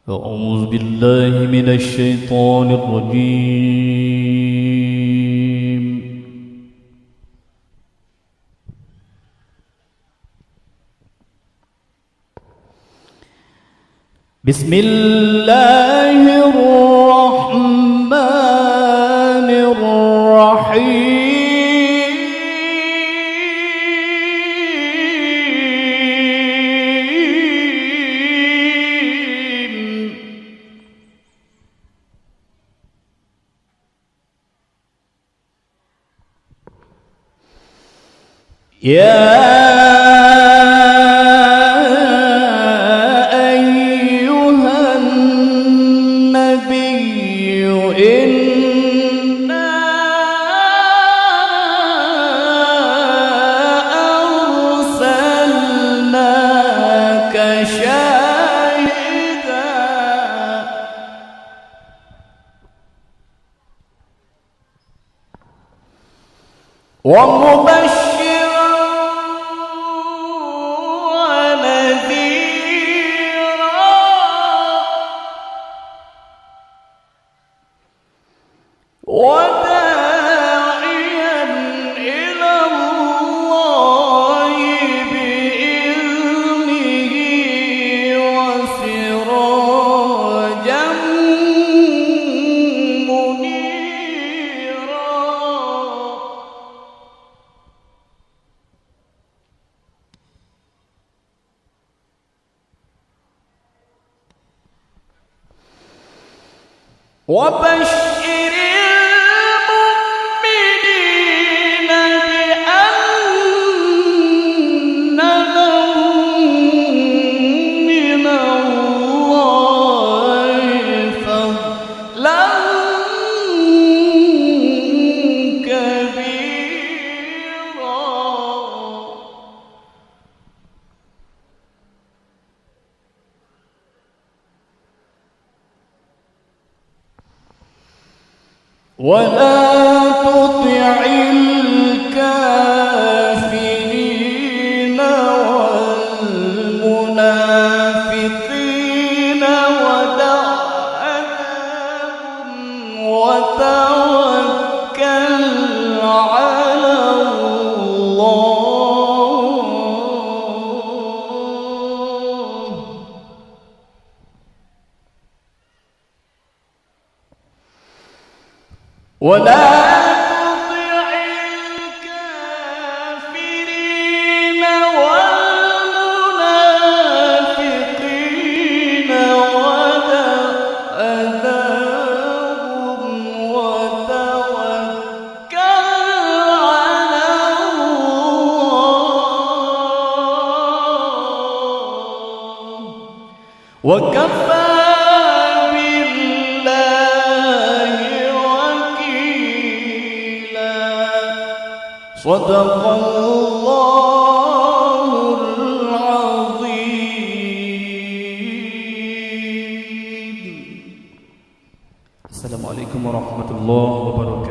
أعوذ بالله من الشيطان الرجيم. بسم الله الرحمن الرحيم. يا أيها النبي إنا أرسلناك شاهدا ومبشرا وداعيا إلى الله بإذنه وسراجا منيرا. وبشر المؤمنين بأن لهم من الله فضلا كبيرا. ولا تطع الكافرين والمنافقين ودع عنهم وتوكل على الله. ولا تطع الكافرين والمنافقين ودع أذاهم وتوكل على الله وكفى صدق الله العظيم. السلام عليكم ورحمة الله وبركاته.